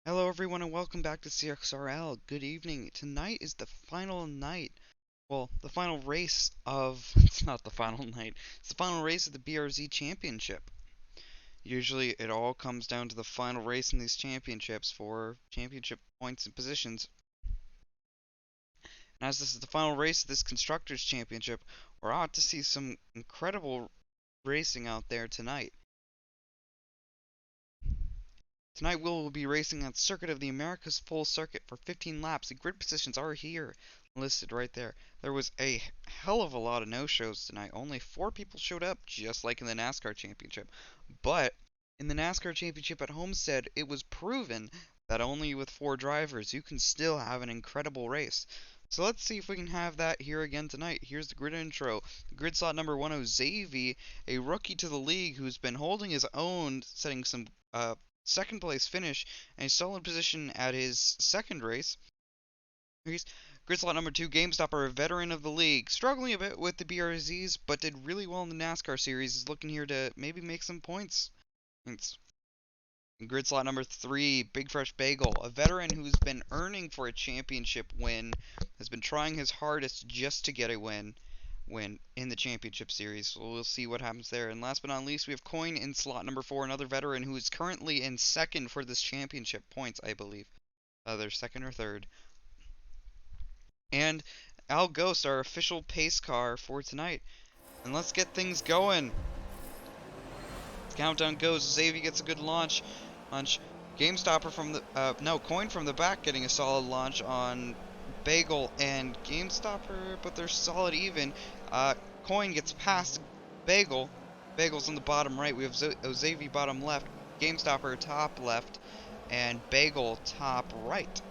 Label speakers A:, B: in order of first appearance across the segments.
A: Hello everyone and welcome back to CXRL. Good evening. Tonight is the final night. Well, the final race of it's not the final night. It's the final race of the BRZ championship. Usually it all comes down to the final race in these championships for championship points and positions. And as this is the final race of this constructors championship, we're out to see some incredible racing out there tonight. Tonight we'll be racing on Circuit of the Americas full circuit for 15 laps. The grid positions are here, listed right there. There was a hell of a lot of no-shows tonight. Only 4 people showed up, just like in the NASCAR Championship. But in the NASCAR Championship at Homestead, it was proven that only with 4 drivers you can still have an incredible race. So let's see if we can have that here again tonight. Here's the grid intro. Grid slot number 1, Xavi, a rookie to the league who's been holding his own, setting some second place finish and a solid position at his second race. Grid slot number 2, GameStopper, a veteran of the league, struggling a bit with the BRZs, but did really well in the NASCAR series, is looking here to maybe make some points. In grid slot number 3, Big Fresh Bagel, a veteran who's been earning for a championship win, has been trying his hardest just to get a win in the championship series. So we'll see what happens there. And last but not least, we have Coin in slot number 4, another veteran who is currently in second for this championship points, I believe. They're second or third. And Al Ghost, our official pace car for tonight. And let's get things going. Countdown goes. Xavier gets a good launch. GameStopper from the Coin from the back getting a solid launch on Bagel and GameStopper, but they're solid even. Coin gets past Bagel. Bagel's on the bottom right. We have Xavier bottom left, GameStopper top left, and Bagel top right.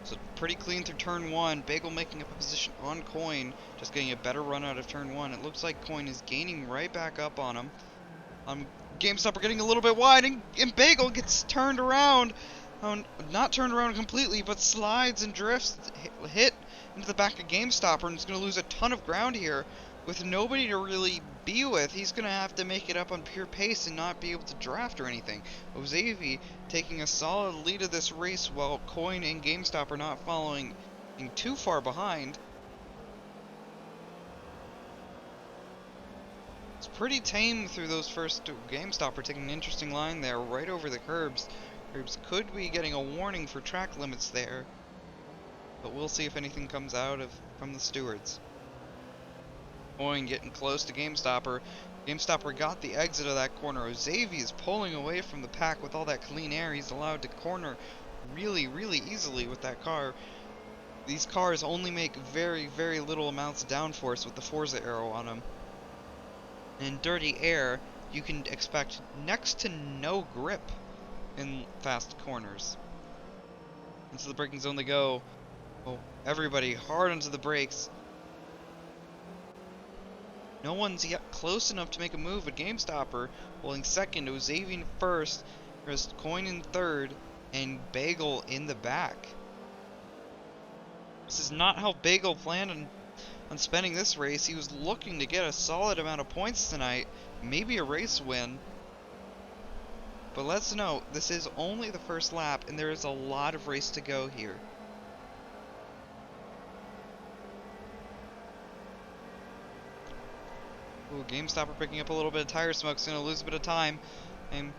A: So pretty clean through turn 1. Bagel making up a position on Coin, just getting a better run out of turn 1. It looks like Coin is gaining right back up on him. GameStopper getting a little bit wide, and Bagel gets turned around. Not turned around completely, but slides and drifts, hit into the back of GameStopper, and is going to lose a ton of ground here with nobody to really be with. He's going to have to make it up on pure pace and not be able to draft or anything. Ozavi taking a solid lead of this race while Coin and GameStopper not following too far behind. It's pretty tame through those first two. GameStopper taking an interesting line there right over the curbs. Curbs could be getting a warning for track limits there, but we'll see if anything comes out from the stewards. Coin getting close to GameStopper. GameStopper got the exit of that corner. Xavier is pulling away from the pack with all that clean air. He's allowed to corner really, really easily with that car. These cars only make very, very little amounts of downforce with the Forza arrow on them. In dirty air, you can expect next to no grip in fast corners. Into the braking zone they go. Oh, everybody hard onto the brakes. No one's yet close enough to make a move, but GameStopper holding second, Ozavian first, there's Coin in third, and Bagel in the back. This is not how Bagel planned on spending this race. He was looking to get a solid amount of points tonight, maybe a race win. But let's note, this is only the first lap, and there is a lot of race to go here. Ooh, GameStopper picking up a little bit of tire smoke. It's going to lose a bit of time. And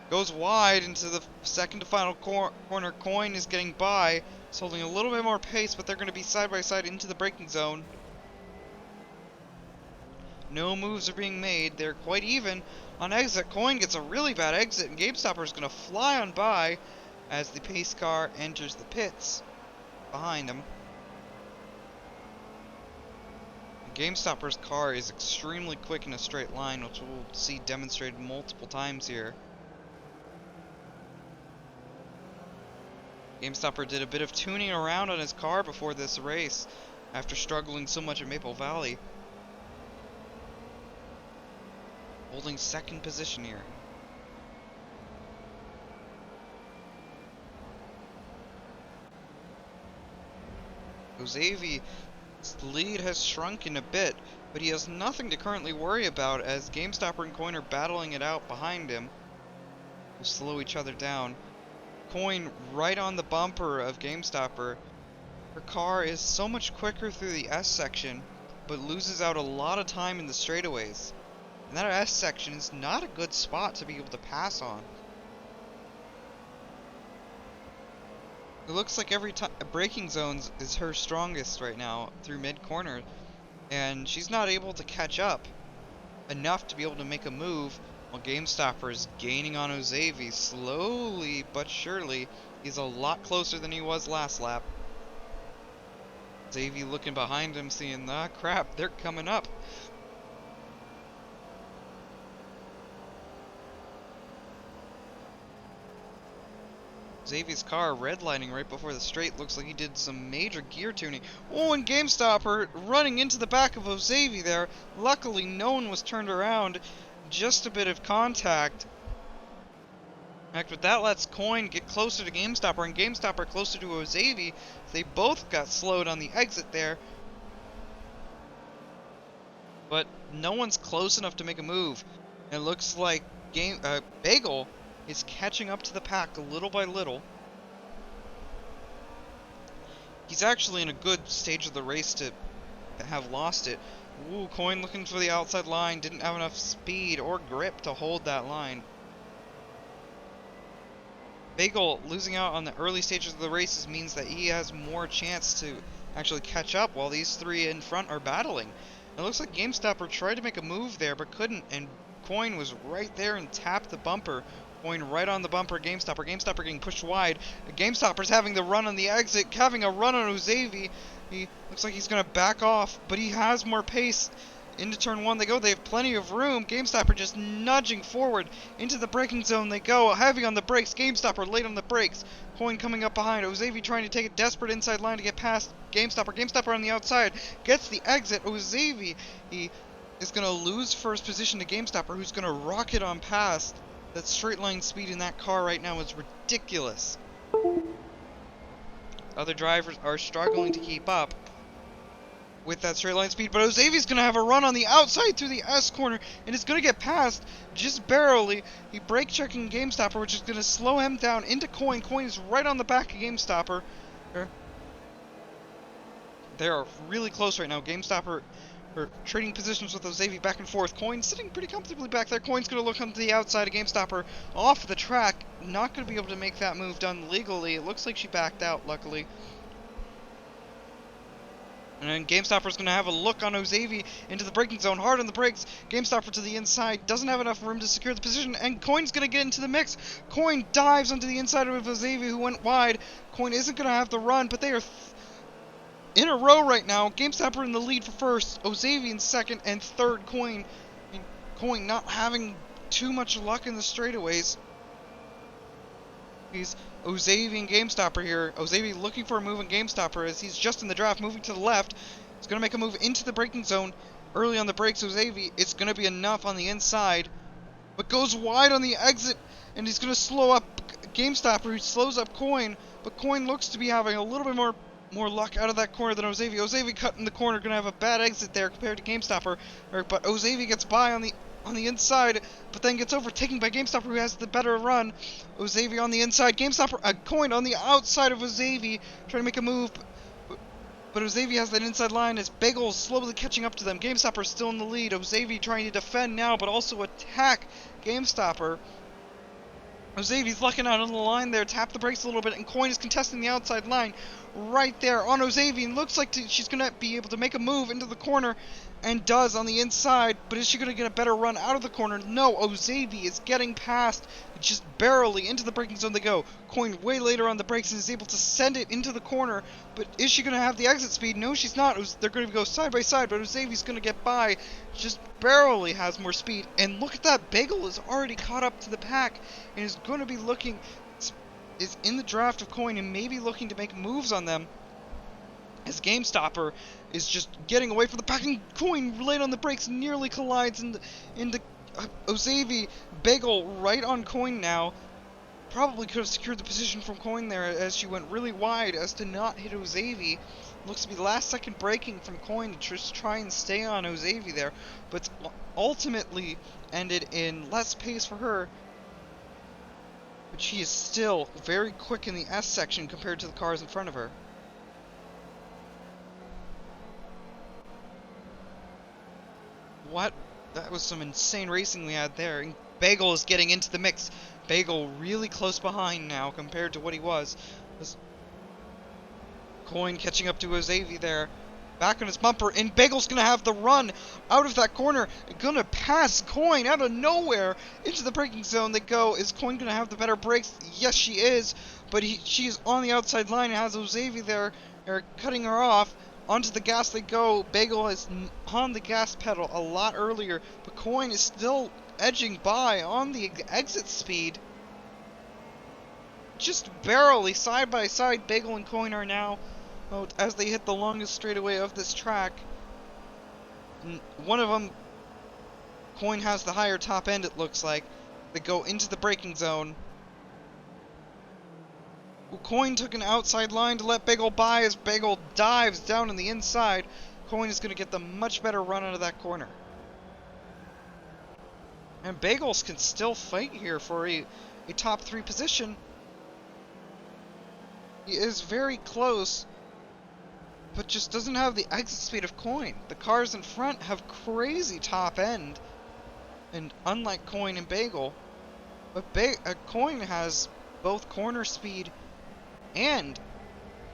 A: goes wide into the second to final corner. Coin is getting by. It's holding a little bit more pace, but they're going to be side by side into the braking zone. No moves are being made. They're quite even. On exit, Coin gets a really bad exit, and GameStopper is going to fly on by as the pace car enters the pits behind him. GameStopper's car is extremely quick in a straight line, which we'll see demonstrated multiple times here. GameStopper did a bit of tuning around on his car before this race, after struggling so much at Maple Valley. Holding second position here. Ozavi's lead has shrunken a bit, but he has nothing to currently worry about as GameStopper and Coin are battling it out behind him. will slow each other down. Coin right on the bumper of GameStopper. Her car is so much quicker through the S section, but loses out a lot of time in the straightaways. And that S section is not a good spot to be able to pass on. It looks like every time braking zones is her strongest right now through mid-corner, and she's not able to catch up enough to be able to make a move, while GameStopper is gaining on Ozavi slowly but surely. He's a lot closer than he was last lap. Ozavi looking behind him, seeing, ah crap, they're coming up. Xavier's car redlining right before the straight. Looks like he did some major gear tuning. Oh, and GameStopper running into the back of Xavier there. Luckily, no one was turned around. Just a bit of contact. In fact, but that lets Coin get closer to GameStopper, and GameStopper closer to Xavier. They both got slowed on the exit there. But no one's close enough to make a move. It looks like Bagel is catching up to the pack little by little. He's actually in a good stage of the race to have lost it. Ooh, Coin looking for the outside line. Didn't have enough speed or grip to hold that line. Bagel losing out on the early stages of the races means that he has more chance to actually catch up while these three in front are battling. It looks like GameStopper tried to make a move there but couldn't, and Coin was right there and tapped the bumper. Coin right on the bumper, GameStopper. GameStopper getting pushed wide. GameStopper's having the run on the exit, having a run on Ozavi. He looks like he's going to back off, but he has more pace. Into turn one they go. They have plenty of room. GameStopper just nudging forward. Into the braking zone they go. Heavy on the brakes. GameStopper late on the brakes. Coin coming up behind. Ozavi trying to take a desperate inside line to get past GameStopper. GameStopper on the outside. Gets the exit. Ozavi, he is going to lose first position to GameStopper, who's going to rocket on past. That straight line speed in that car right now is ridiculous. Other drivers are struggling to keep up with that straight line speed, but Ozavi's going to have a run on the outside through the S corner, and is going to get past just barely. He brake checking GameStopper, which is going to slow him down into Coin. Coin is right on the back of GameStopper. They are really close right now. GameStopper trading positions with Ozavi back and forth. Coin sitting pretty comfortably back there. Coin's going to look onto the outside of GameStopper off the track. Not going to be able to make that move done legally. It looks like she backed out, luckily. And then GameStopper's going to have a look on Ozavi into the braking zone. Hard on the brakes. GameStopper to the inside. Doesn't have enough room to secure the position. And Coin's going to get into the mix. Coin dives onto the inside of Ozavi, who went wide. Coin isn't going to have the run, but they are in a row right now. GameStopper in the lead for first. Ozavi in second, and third Coin. And Coin not having too much luck in the straightaways. He's Ozavi and GameStopper here. Ozavi looking for a move on GameStopper as he's just in the draft, moving to the left. He's going to make a move into the braking zone. Early on the brakes, Ozavi, it's going to be enough on the inside, but goes wide on the exit, and he's going to slow up GameStopper, who slows up Coin, but Coin looks to be having a little bit more luck out of that corner than Ozavi. Ozavi cutting the corner, going to have a bad exit there compared to GameStopper, but Ozavi gets by on the inside, but then gets overtaken by GameStopper, who has the better run. Ozavi on the inside, GameStopper, Coin on the outside of Ozavi, trying to make a move, but Ozavi has that inside line as Bagel is slowly catching up to them. GameStopper still in the lead. Ozavi trying to defend now, but also attack GameStopper. Ozavi's lucking out on the line there, tap the brakes a little bit, and Coin is contesting the outside line right there on Ozavi, and looks like she's going to be able to make a move into the corner, and does on the inside, but is she going to get a better run out of the corner? No, Ozavi is getting past, just barely into the braking zone they go. Coin way later on the brakes and is able to send it into the corner, but is she going to have the exit speed? No, she's not. They're going to go side by side, but Ozavi's going to get by, just barely has more speed, and look at that, Bagel is already caught up to the pack, and is going to be looking, is in the draft of Coin, and maybe looking to make moves on them, as GameStopper is just getting away from the pack, and Coin late on the brakes nearly collides into Ozavi. Bagel right on Coin now. Probably could have secured the position from Coin there as she went really wide as to not hit Ozavi. Looks to be last second braking from Coin to just try and stay on Ozavi there, but ultimately ended in less pace for her. but she is still very quick in the S section compared to the cars in front of her. What? That was some insane racing we had there. And Bagel is getting into the mix. Bagel really close behind now compared to what he was. Coin catching up to Ozavi there. Back on his bumper, and Bagel's gonna have the run out of that corner. Gonna pass Coin out of nowhere into the braking zone. They go. Is Coin gonna have the better brakes? Yes, she is. But she is on the outside line. Has Ozavi there. They're cutting her off. Onto the gas they go. Bagel is on the gas pedal a lot earlier, but Coin is still edging by on the exit speed. Just barely side by side, Bagel and Coin are now as they hit the longest straightaway of this track. One of them, Coin has the higher top end, it looks like. They go into the braking zone. Coin took an outside line to let Bagel by as Bagel dives down on the inside. Coin is going to get the much better run out of that corner. And Bagels can still fight here for a top 3 position. He is very close, but just doesn't have the exit speed of Coin. The cars in front have crazy top end, and unlike Coin and Bagel, but Coin has both corner speed and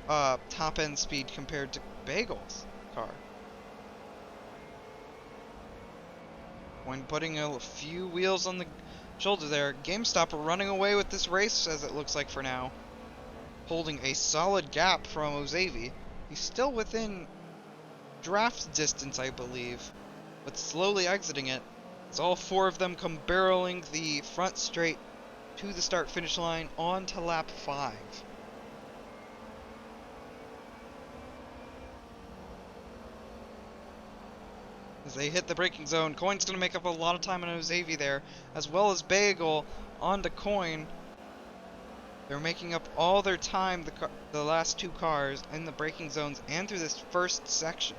A: top end speed compared to Bagel's car. When putting a few wheels on the shoulder there, GameStopper running away with this race as it looks like for now. Holding a solid gap from Ozavi. He's still within draft distance, I believe, but slowly exiting it as all 4 of them come barreling the front straight to the start-finish line on to lap 5. As they hit the braking zone, Coin's going to make up a lot of time on Ozavi there, as well as Bagel onto Coin. They're making up all their time, the last 2 cars, in the braking zones and through this first section.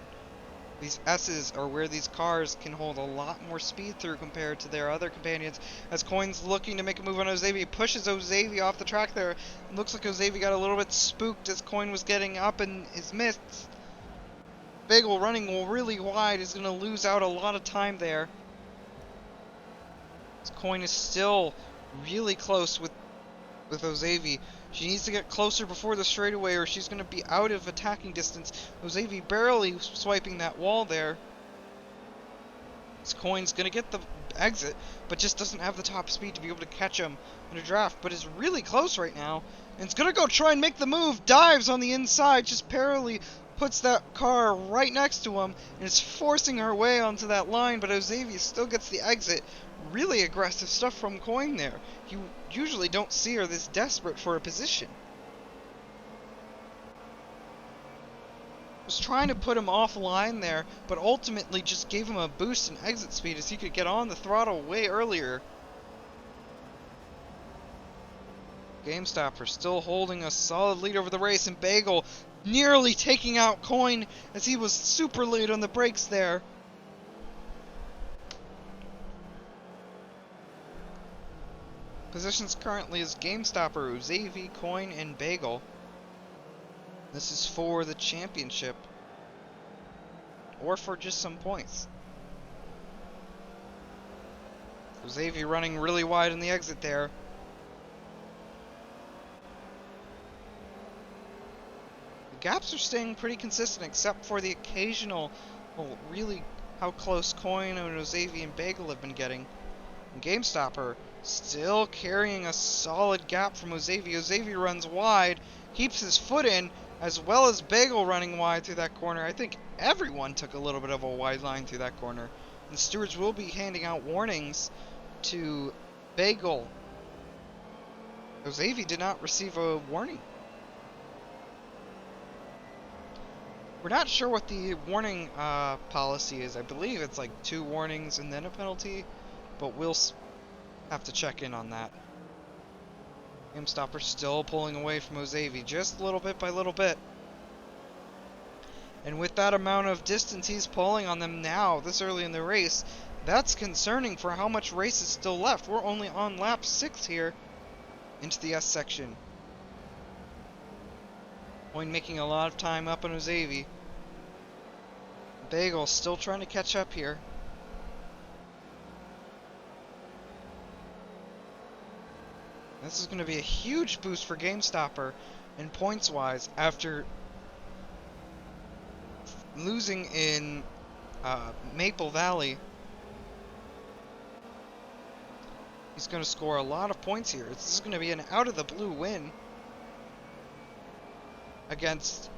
A: These S's are where these cars can hold a lot more speed through compared to their other companions. As Coin's looking to make a move on Ozavi, pushes Ozavi off the track there. It looks like Ozavi got a little bit spooked as Coin was getting up in his midst. Bagel running really wide is going to lose out a lot of time there. This Coin is still really close with Ozavi. She needs to get closer before the straightaway or she's going to be out of attacking distance. Ozavi barely swiping that wall there. This Coin's going to get the exit, but just doesn't have the top speed to be able to catch him in a draft, but is really close right now. And it's going to go try and make the move. Dives on the inside, just barely puts that car right next to him and is forcing her way onto that line, but Ozavi still gets the exit. Really aggressive stuff from Coin there. You usually don't see her this desperate for a position. Was trying to put him offline there, but ultimately just gave him a boost in exit speed as he could get on the throttle way earlier. GameStopper still holding a solid lead over the race, and Bagel nearly taking out Coin as he was super late on the brakes there. Positions currently is GameStopper, Ozavi, Coin, and Bagel. This is for the championship, or for just some points. Ozavi running really wide in the exit there. Gaps are staying pretty consistent except for the occasional, well, really how close Coin and Ozavi and Bagel have been getting. And GameStopper still carrying a solid gap from Ozavi. Ozavi runs wide, keeps his foot in, as well as Bagel running wide through that corner. I think everyone took a little bit of a wide line through that corner. And stewards will be handing out warnings to Bagel. Ozavi did not receive a warning. We're not sure what the warning policy is. I believe it's like 2 warnings and then a penalty, but we'll have to check in on that. GameStopper still pulling away from Ozavi, just little bit by little bit. And with that amount of distance he's pulling on them now, this early in the race, that's concerning for how much race is still left. We're only on lap 6 here. into the S section. Coin making a lot of time up on Ozavi. Bagel still trying to catch up here. This is going to be a huge boost for GameStopper in points-wise after losing in Maple Valley. He's going to score a lot of points here. This is going to be an out-of-the-blue win against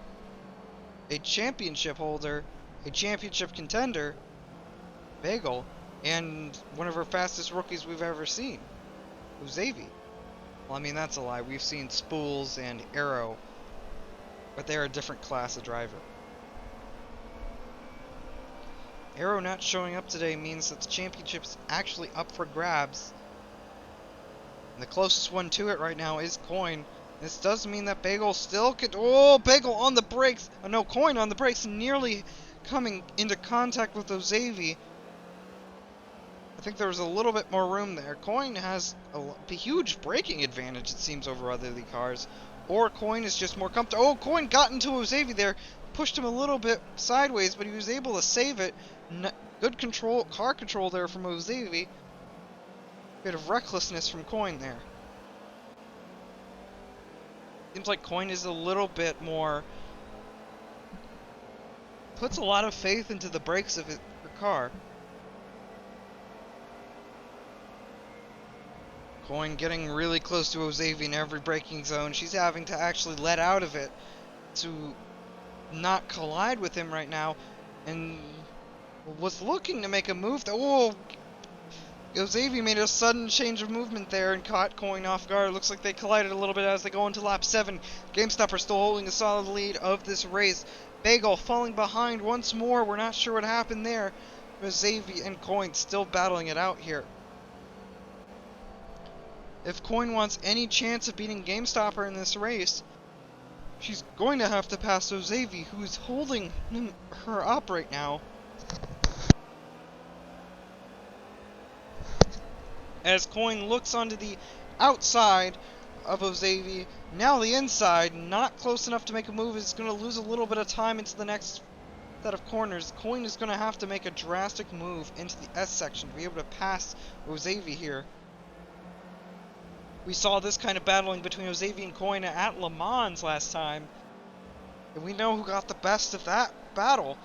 A: a championship holder, a championship contender, Bagel, and one of our fastest rookies we've ever seen, Ozavi. Well, I mean, that's a lie. We've seen Spools and Arrow, but they're a different class of driver. Arrow not showing up today means that the championship's actually up for grabs. And the closest one to it right now is Coin. This does mean that Bagel still could... Oh, Bagel on the brakes! Oh, no, Coin on the brakes, nearly coming into contact with Ozavi. I think there was a little bit more room there. Coin has a huge braking advantage, it seems, over other cars. Or Coin is just more comfortable. Oh, Coin got into Ozavi there. Pushed him a little bit sideways, but he was able to save it. Good control, car control there from Ozavi. Bit of recklessness from Coin there. Seems like Coin is a little bit more... puts a lot of faith into the brakes of her car. Coin getting really close to Ozavi in every braking zone. She's having to actually let out of it to not collide with him right now. And was looking to make a move. Oh, Ozavi made a sudden change of movement there and caught Coin off guard. Looks like they collided a little bit as they go into lap 7. GameStopper still holding a solid lead of this race. Bagel falling behind once more. We're not sure what happened there. Ozavi and Coin still battling it out here. If Coin wants any chance of beating GameStopper in this race, she's going to have to pass Ozavi, who's holding her up right now. As Coin looks onto the outside of Ozavi, now the inside, not close enough to make a move, is going to lose a little bit of time into the next set of corners. Coin is going to have to make a drastic move into the S section to be able to pass Ozavi here. We saw this kind of battling between Ozavi and Coin at Le Mans last time. And we know who got the best of that battle.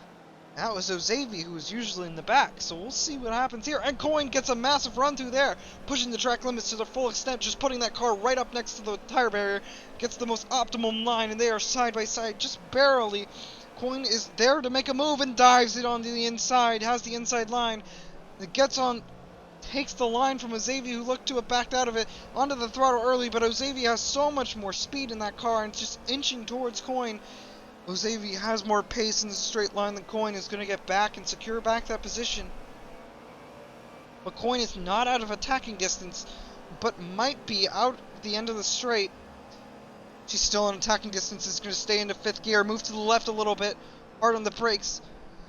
A: That was Ozavi, who was usually in the back. So we'll see what happens here. And Coin gets a massive run through there. Pushing the track limits to their full extent. Just putting that car right up next to the tire barrier. Gets the most optimum line. And they are side by side. Just barely. Coin is there to make a move and dives it onto the inside. Has the inside line. It gets on... takes the line from Ozavi, who looked to have backed out of it, onto the throttle early, but Ozavi has so much more speed in that car, and it's just inching towards Coin. Ozavi has more pace in the straight line than Coin, is going to get back and secure back that position. But Coin is not out of attacking distance, but might be out at the end of the straight. She's still in attacking distance, is going to stay into 5th gear, move to the left a little bit, hard on the brakes.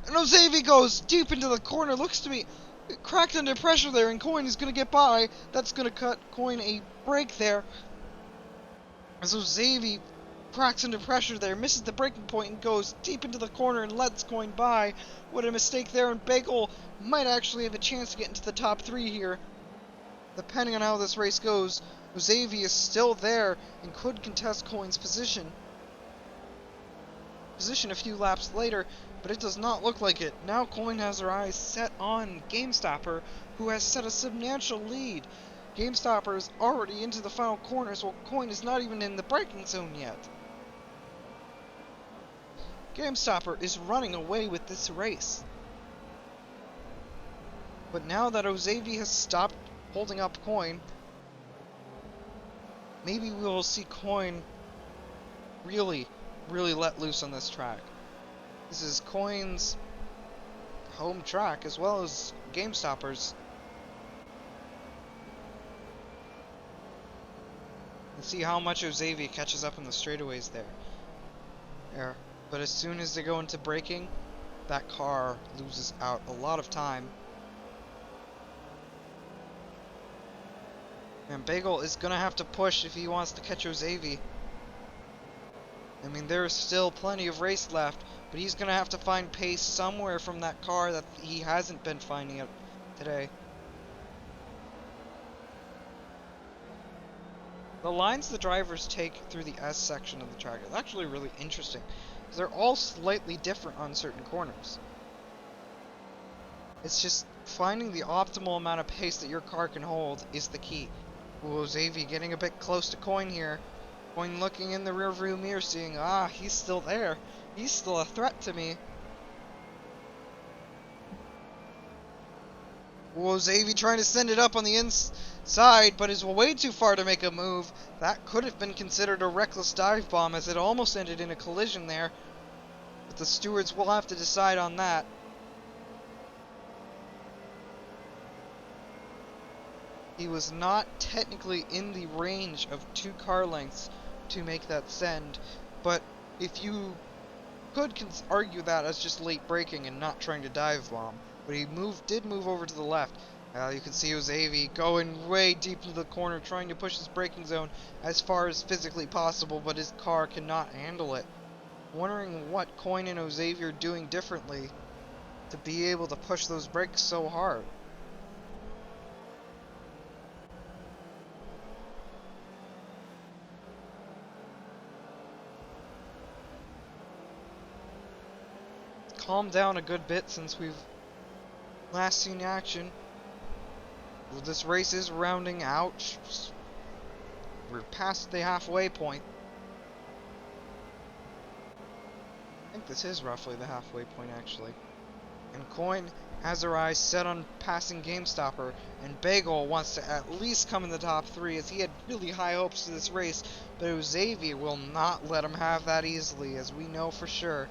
A: And Ozavi goes deep into the corner, looks to be... cracked under pressure there, and Coin is going to get by. That's going to cut Coin a break there. As Ozavi cracks under pressure there, misses the braking point and goes deep into the corner and lets Coin by. What a mistake there, and Bagel might actually have a chance to get into the top 3 here. Depending on how this race goes, Ozavi is still there and could contest Coin's position a few laps later, but it does not look like it. Now Coin has her eyes set on GameStopper, who has set a substantial lead. GameStopper is already into the final corners, while Coin is not even in the braking zone yet. GameStopper is running away with this race. But now that Ozavi has stopped holding up Coin, maybe we will see Coin really let loose on this track. This is Coin's home track as well as GameStopper's. Let's see how much Ozavi catches up in the straightaways there. But as soon as they go into braking, that car loses out a lot of time. And Bagel is gonna have to push if he wants to catch Ozavi. I mean, there's still plenty of race left, but he's gonna have to find pace somewhere from that car that he hasn't been finding it today. The lines the drivers take through the S section of the track is actually really interesting, because they're all slightly different on certain corners. It's just finding the optimal amount of pace that your car can hold is the key. Ooh, Xavi getting a bit close to Coin here. Coin looking in the rearview mirror, seeing, he's still there. He's still a threat to me. Ooh, Xavi trying to send it up on the inside, but is way too far to make a move. That could have been considered a reckless dive bomb, as it almost ended in a collision there. But the stewards will have to decide on that. He was not technically in the range of 2 car lengths to make that send, but if you could argue that as just late braking and not trying to dive bomb, but he did move over to the left. You can see Ozavi going way deep into the corner, trying to push his braking zone as far as physically possible, but his car cannot handle it. Wondering what Coin and Ozavi are doing differently to be able to push those brakes so hard. Calmed down a good bit since we've last seen action. Well, this race is rounding out. We're past the halfway point. I think this is roughly the halfway point, actually. And Coin has her eyes set on passing GameStopper, and Bagel wants to at least come in the top 3, as he had really high hopes for this race, but Xavier will not let him have that easily, as we know for sure.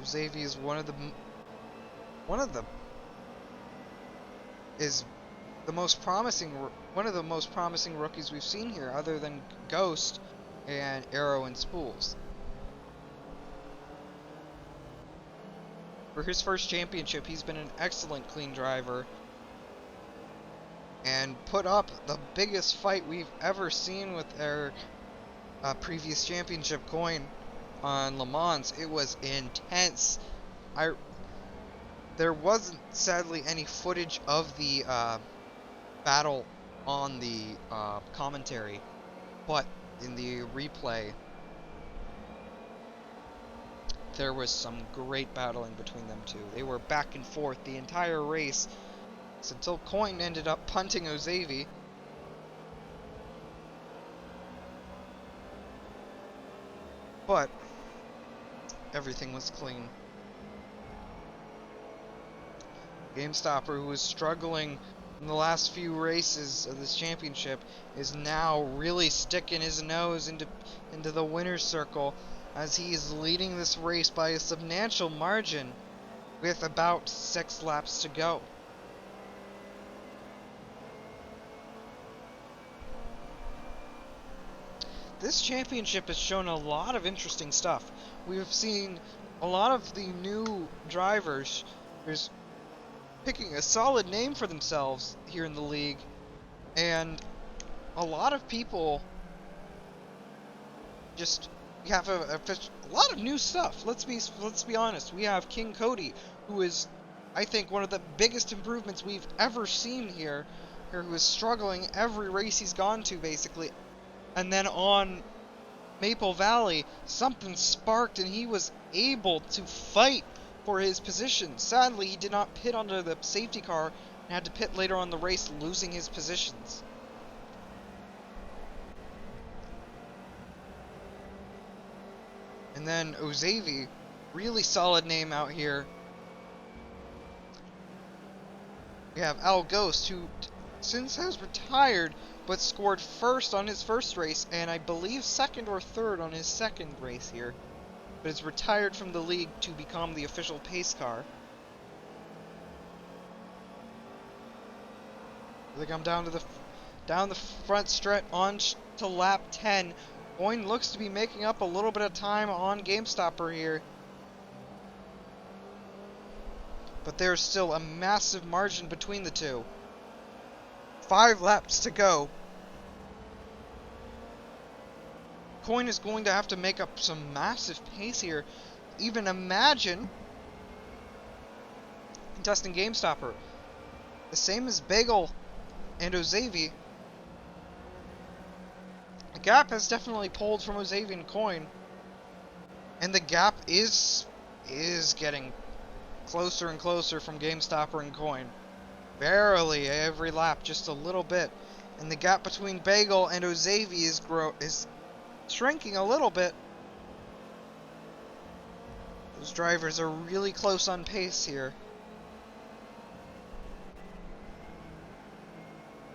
A: Xavier is one of the most promising rookies we've seen here, other than Ghost and Arrow and Spools. For his first championship, he's been an excellent clean driver and put up the biggest fight we've ever seen with our previous championship Coin on Le Mans. It was intense. There wasn't, sadly, any footage of the battle on the commentary, but in the replay, there was some great battling between them two. They were back and forth the entire race, until Coin ended up punting Ozavi. But everything was clean. GameStopper, who was struggling in the last few races of this championship, is now really sticking his nose into the winner's circle, as he is leading this race by a substantial margin with about 6 laps to go. This championship has shown a lot of interesting stuff. We've seen a lot of the new drivers picking a solid name for themselves here in the league, and a lot of people we have a lot of new stuff. Let's be honest. We have King Cody, who is, I think, one of the biggest improvements we've ever seen here, who is struggling every race he's gone to, basically. And then on Maple Valley, something sparked and he was able to fight for his position. Sadly, he did not pit onto the safety car and had to pit later on in the race, losing his positions. And then Ozavi, really solid name out here. We have Al Ghost, who since has retired, but scored first on his first race, and I believe second or third on his second race here. But is retired from the league to become the official pace car. I think I'm down the front stretch on to lap 10. Coin looks to be making up a little bit of time on GameStopper here. but there's still a massive margin between the two. 5 laps to go. Coin is going to have to make up some massive pace here. Even imagine contesting GameStopper. The same as Bagel and Ozavi. The gap has definitely pulled from Ozavi and Coin. And the gap is getting closer and closer from GameStopper and Coin. Barely every lap, just a little bit. And the gap between Bagel and Ozavi is shrinking a little bit. Those drivers are really close on pace here.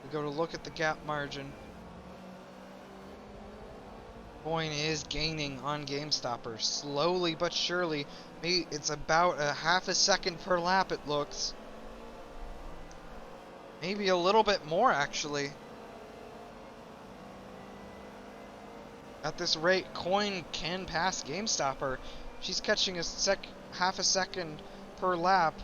A: We go to look at the gap margin. Coin is gaining on GameStopper, slowly but surely. Maybe it's about a half a second per lap, it looks. Maybe a little bit more, actually. At this rate, Coin can pass GameStopper. She's catching a half a second per lap.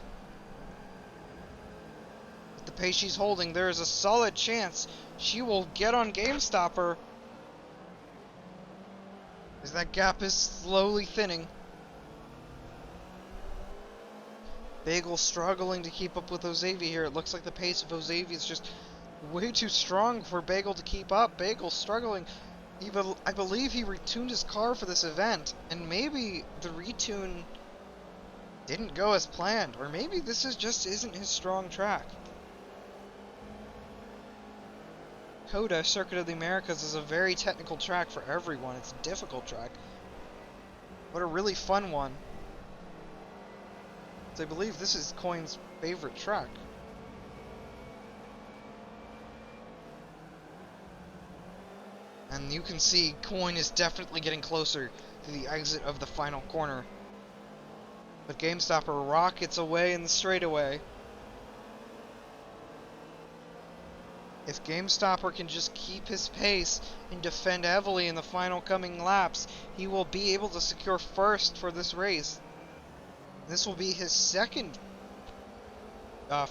A: At the pace she's holding, there is a solid chance she will get on GameStopper. As that gap is slowly thinning. Bagel struggling to keep up with Ozavi here. It looks like the pace of Ozavi is just way too strong for Bagel to keep up. Bagel struggling. I believe he retuned his car for this event, and maybe the retune didn't go as planned, or maybe this just isn't his strong track. COTA, Circuit of the Americas, is a very technical track for everyone. It's a difficult track, but a really fun one. So I believe this is Coin's favorite track. And you can see Coin is definitely getting closer to the exit of the final corner. But GameStopper rockets away in the straightaway. If GameStopper can just keep his pace and defend heavily in the final coming laps, he will be able to secure first for this race. This will be his second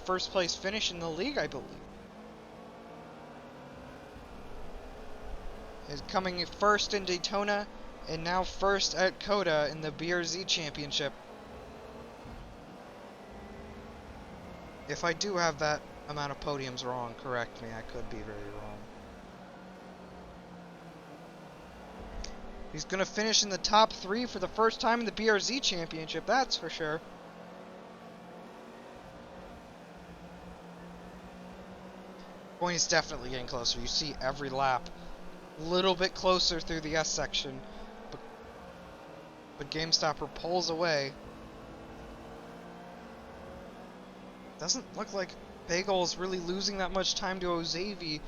A: first place finish in the league, I believe. Is coming first in Daytona, and now first at COTA in the BRZ Championship. If I do have that amount of podiums wrong, correct me, I could be very wrong. He's going to finish in the top 3 for the first time in the BRZ Championship, that's for sure. Coin is definitely getting closer. You see every lap. Little bit closer through the S section, but GameStopper pulls away. Doesn't look like Bagel is really losing that much time to Ozavi,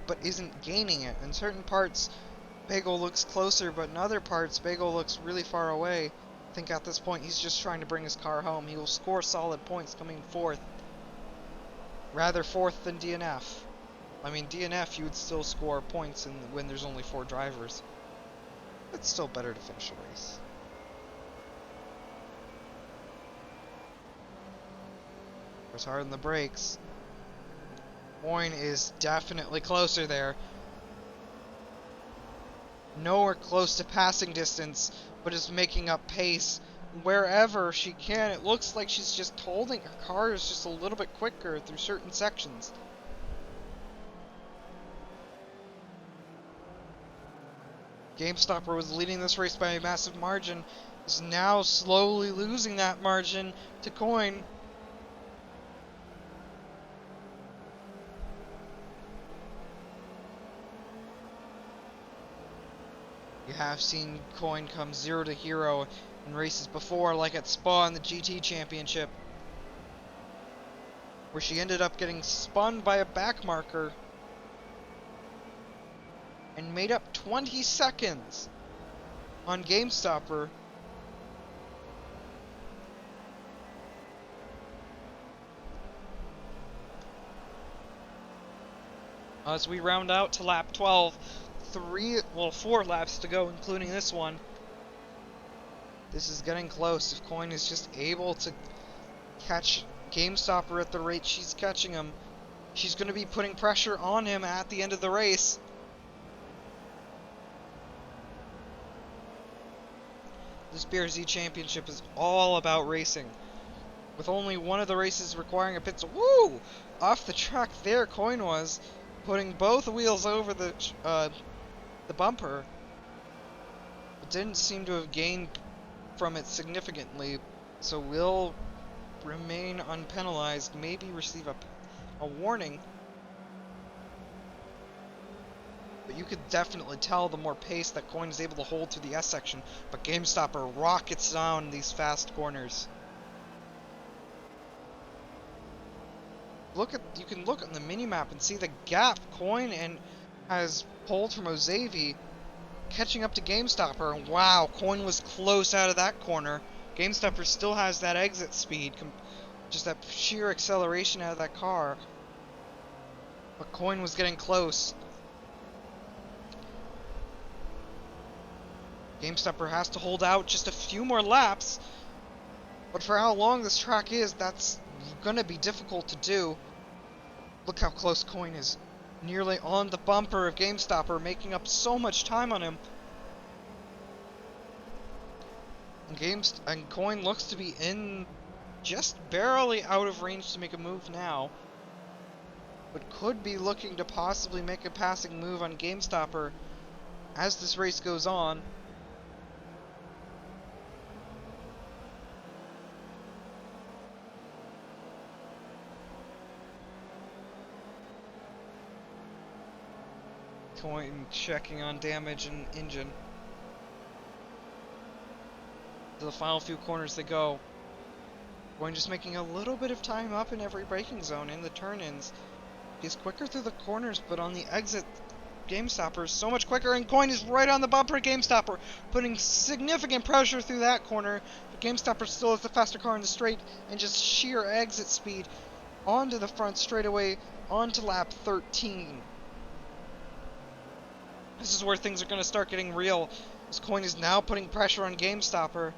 A: but isn't gaining it. In certain parts, Bagel looks closer, but in other parts, Bagel looks really far away. I think at this point, he's just trying to bring his car home. He will score solid points coming fourth. Rather fourth than DNF. I mean, DNF, you would still score points when there's only 4 drivers. It's still better to finish a race. Press hard on the brakes. Coin is definitely closer there. Nowhere close to passing distance, but is making up pace wherever she can. It looks like she's just holding her car is just a little bit quicker through certain sections. GameStopper was leading this race by a massive margin, is now slowly losing that margin to Coin. You have seen Coin come 0 to hero in races before, like at Spa in the GT Championship, where she ended up getting spun by a back marker and made up 20 seconds on GameStopper. As we round out to lap 12, 4 laps to go, including this one. This is getting close. If Coin is just able to catch GameStopper at the rate she's catching him. She's going to be putting pressure on him at the end of the race. This BRZ championship is all about racing. With only one of the races requiring a pit stop. Woo! Off the track there, Coin was putting both wheels over the bumper, but didn't seem to have gained from it significantly, so will remain unpenalized, maybe receive a warning. But you could definitely tell the more pace that Coin is able to hold through the S section, but GameStopper rockets down these fast corners. You can look on the mini-map and see the gap Coin has pulled from Ozavi, catching up to GameStopper, and wow, Coin was close out of that corner. GameStopper still has that exit speed, just that sheer acceleration out of that car. But Coin was getting close. GameStopper has to hold out just a few more laps, but for how long this track is, that's gonna be difficult to do. Look how close Coin is. Nearly on the bumper of GameStopper, making up so much time on him. And Coin looks to be in just barely out of range to make a move now, but could be looking to possibly make a passing move on GameStopper as this race goes on. Coin checking on damage and engine. To the final few corners they go. Coin just making a little bit of time up in every braking zone in the turn-ins. He's quicker through the corners, but on the exit, GameStopper is so much quicker, and Coin is right on the bumper of GameStopper, putting significant pressure through that corner. But GameStopper still has the faster car in the straight, and just sheer exit speed onto the front straightaway, onto lap 13. This is where things are going to start getting real, as Coin is now putting pressure on GameStopper.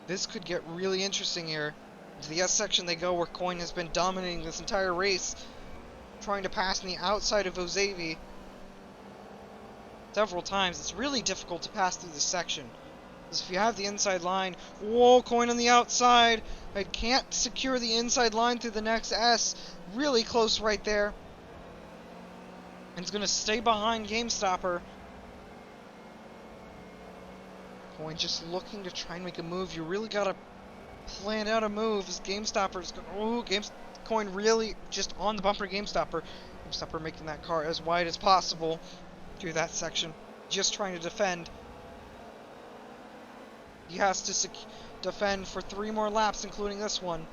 A: This could get really interesting here. To the S section they go, where Coin has been dominating this entire race, trying to pass on the outside of Ozavi several times. It's really difficult to pass through this section, because if you have the inside line, whoa, Coin on the outside. I can't secure the inside line through the next S. Really close right there. And it's going to stay behind GameStopper. Coin just looking to try and make a move. You really got to plan out a move as GameStopper's going. Oh, Coin really just on the bumper GameStopper. GameStopper making that car as wide as possible through that section. Just trying to defend. He has to defend for 3 more laps, including this one.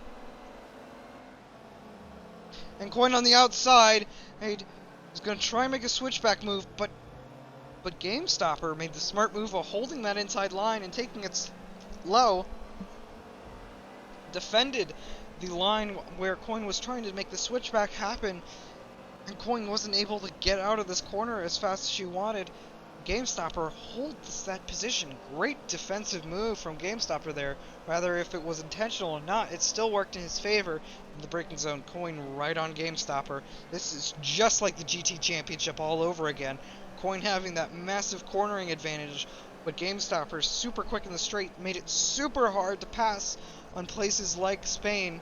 A: And Coin on the outside. He's going to try and make a switchback move, but GameStopper made the smart move of holding that inside line and taking it low. Defended the line where Coin was trying to make the switchback happen, and Coin wasn't able to get out of this corner as fast as she wanted. GameStopper holds that position. Great defensive move from GameStopper there. Rather, if it was intentional or not, it still worked in his favor. In the braking zone, Coin right on GameStopper. This is just like the GT Championship all over again. Coin having that massive cornering advantage, but GameStopper, super quick in the straight, made it super hard to pass on places like Spain,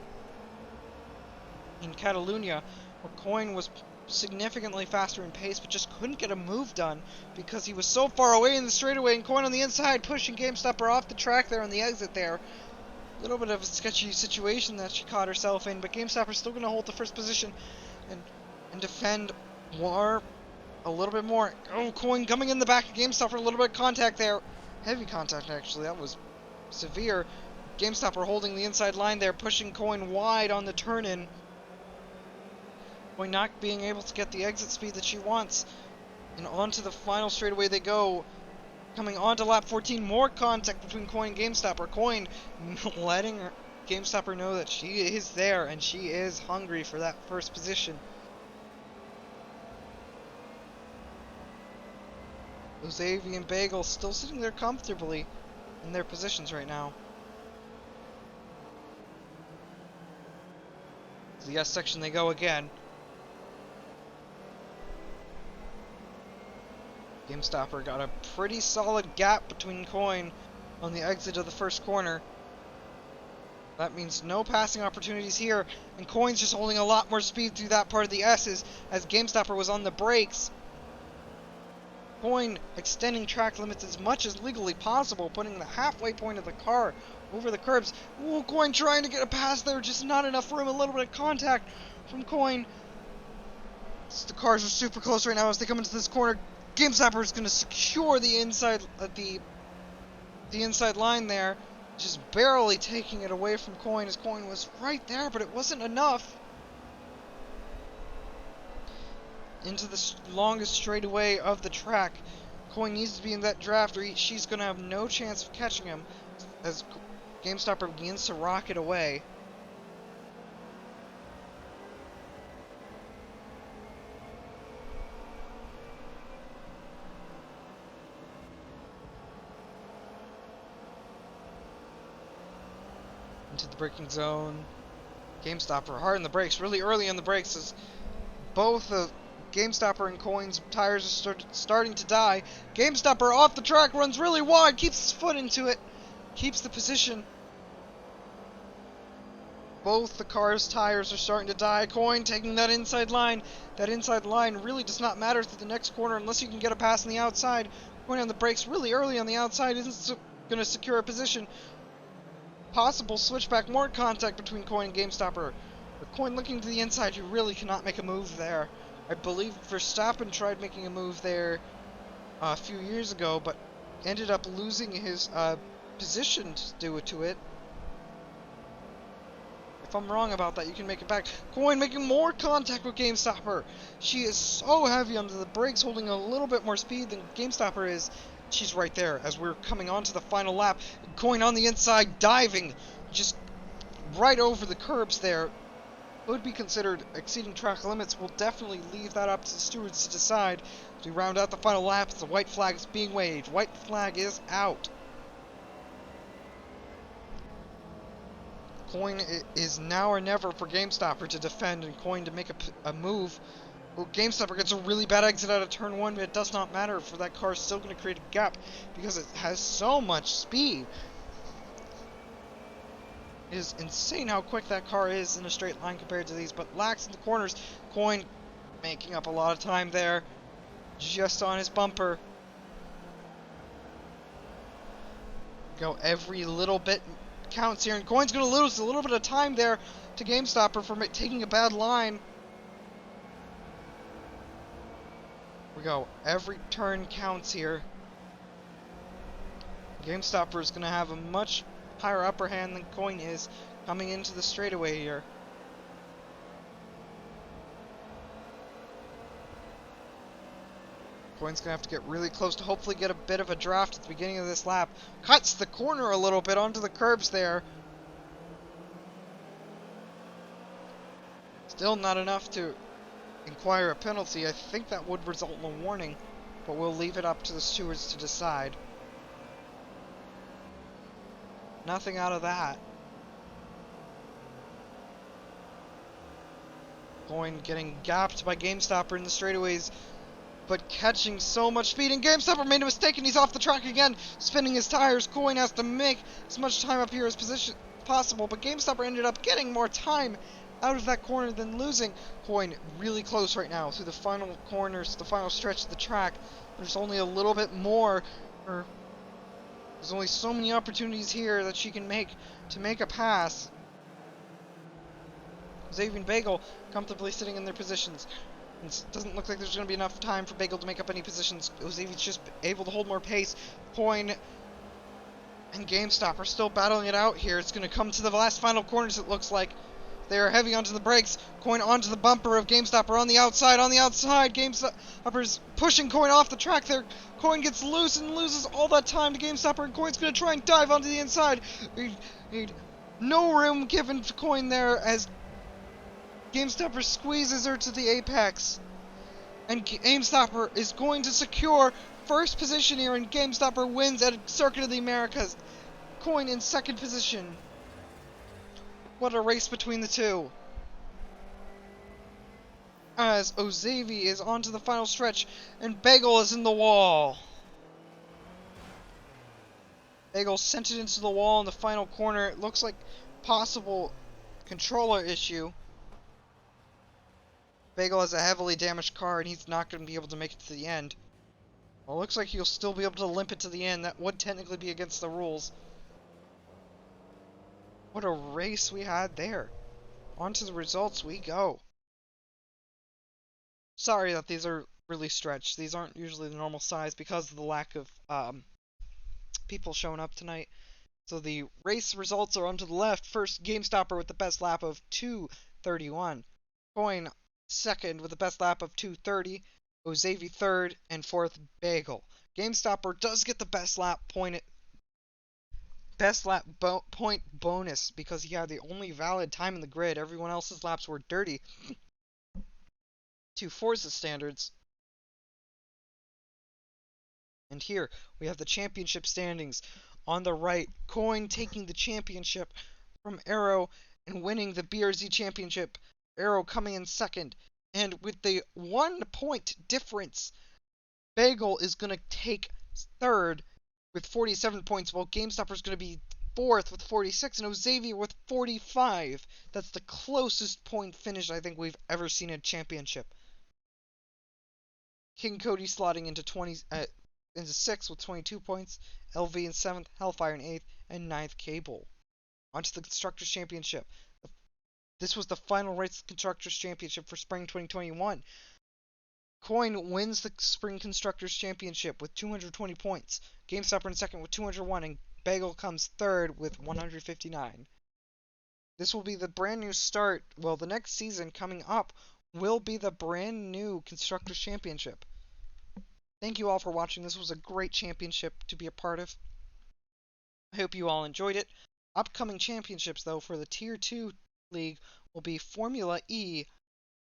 A: in Catalonia, where Coin was significantly faster in pace, but just couldn't get a move done because he was so far away in the straightaway, and Coin on the inside pushing GameStopper off the track there on the exit there. A little bit of a sketchy situation that she caught herself in, but GameStopper's still going to hold the first position and defend a little bit more. Oh, Coin coming in the back of GameStopper, a little bit of contact there. Heavy contact, actually. That was severe. GameStopper holding the inside line there, pushing Coin wide on the turn-in. Coin not being able to get the exit speed that she wants. And onto the final straightaway they go. Coming onto lap 14, more contact between Coin and GameStopper. Coin letting GameStopper know that she is there and she is hungry for that first position. Ozavi and Bagel still sitting there comfortably in their positions right now. To the S section they go again. GameStopper got a pretty solid gap between Coin on the exit of the first corner. That means no passing opportunities here, and Coin's just holding a lot more speed through that part of the S's as GameStopper was on the brakes. Coin extending track limits as much as legally possible, putting the halfway point of the car over the curbs. Ooh, Coin trying to get a pass there, just not enough room, a little bit of contact from Coin. The cars are super close right now as they come into this corner. GameStopper is going to secure the inside the inside line there, just barely taking it away from Coin as Coin was right there, but it wasn't enough. Into the longest straightaway of the track. Coin needs to be in that draft or she's going to have no chance of catching him as GameStopper begins to rocket away. Into the braking zone. GameStopper hard on the brakes, really early on the brakes as both GameStopper and Coin's tires are starting to die. GameStopper off the track, runs really wide, keeps his foot into it, keeps the position. Both the car's tires are starting to die. Coin taking that inside line. That inside line really does not matter to the next corner unless you can get a pass on the outside. Coin on the brakes really early on the outside isn't going to secure a position. Possible switchback, more contact between Coin and GameStopper. But Coin looking to the inside, you really cannot make a move there. I believe Verstappen tried making a move there a few years ago, but ended up losing his position due to it. If I'm wrong about that, you can make it back. Coin making more contact with GameStopper. She is so heavy under the brakes, holding a little bit more speed than GameStopper is. She's right there as we're coming on to the final lap. Coin on the inside, diving just right over the curbs there. Would be considered exceeding track limits. We'll definitely leave that up to the stewards to decide. As we round out the final laps, the white flag is being waved. White flag is out. Coin is now or never for GameStopper to defend and Coin to make a move. Well, GameStopper gets a really bad exit out of turn 1, but it does not matter, for that car is still going to create a gap because it has so much speed. It is insane how quick that car is in a straight line compared to these, but lax in the corners. Coin making up a lot of time there, just on his bumper. Go every little bit counts here, and Coin's going to lose a little bit of time there to GameStopper for taking a bad line. We go. Every turn counts here. GameStopper is going to have a much higher upper hand than Coin is coming into the straightaway here. Coin's going to have to get really close to hopefully get a bit of a draft at the beginning of this lap. Cuts the corner a little bit onto the curbs there. Still not enough to inquire a penalty. I think that would result in a warning, but we'll leave it up to the stewards to decide. Nothing out of that. Coin getting gapped by GameStopper in the straightaways, but catching so much speed, and GameStopper made a mistake and he's off the track again, spinning his tires. Coin has to make as much time up here as possible, but GameStopper ended up getting more time out of that corner than losing. Coin really close right now through the final corners, the final stretch of the track. There's only a little bit more, there's only so many opportunities here that she can make to make a pass. Xavier and Bagel comfortably sitting in their positions. It doesn't look like there's going to be enough time for Bagel to make up any positions. Xavier's just able to hold more pace. Coin and GameStopper are still battling it out here. It's going to come to the last final corners, it looks like. They are heavy onto the brakes. Coin onto the bumper of GameStopper on the outside. GameStopper's pushing Coin off the track there. Coin gets loose and loses all that time to GameStopper, and Coin's going to try and dive onto the inside. No room given to Coin there as GameStopper squeezes her to the apex. And GameStopper is going to secure first position here, and GameStopper wins at Circuit of the Americas. Coin in second position. What a race between the two. as Ozavi is onto the final stretch, and Bagel is in the wall. Bagel sent it into the wall in the final corner. It looks like possible controller issue. Bagel has a heavily damaged car, and he's not going to be able to make it to the end. Well, it looks like he'll still be able to limp it to the end. That would technically be against the rules. What a race we had there. On to the results we go. Sorry that these are really stretched. These aren't usually the normal size because of the lack of people showing up tonight. So the race results are on to the left. First, GameStopper with the best lap of 2:31. Coin second with the best lap of 2:30. Ozavi third, and fourth, Bagel. GameStopper does get the best lap point bonus because he had the only valid time in the grid. Everyone else's laps were dirty to Forza standards. And here we have the championship standings. On the right, Coin taking the championship from Arrow and winning the BRZ championship. Arrow coming in second. And with the 1 point difference, Bagel is going to take third with 47 points, while GameStopper is going to be fourth with 46, and Ozavi with 45. That's the closest point finish I think we've ever seen in a championship. King Cody slotting into into 6th with 22 points, LV in 7th, Hellfire in 8th, and 9th, Cable. On to the Constructors' Championship. This was the final race of the Constructors' Championship for Spring 2021. Coin wins the Spring Constructors' Championship with 220 points. GameStopper in second with 201, and Bagel comes third with 159. This will be the brand new start. Well, the next season coming up will be the brand new Constructors' Championship. Thank you all for watching. This was a great championship to be a part of. I hope you all enjoyed it. Upcoming championships, though, for the Tier 2 League will be Formula E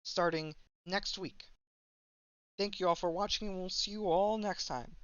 A: starting next week. Thank you all for watching, and we'll see you all next time.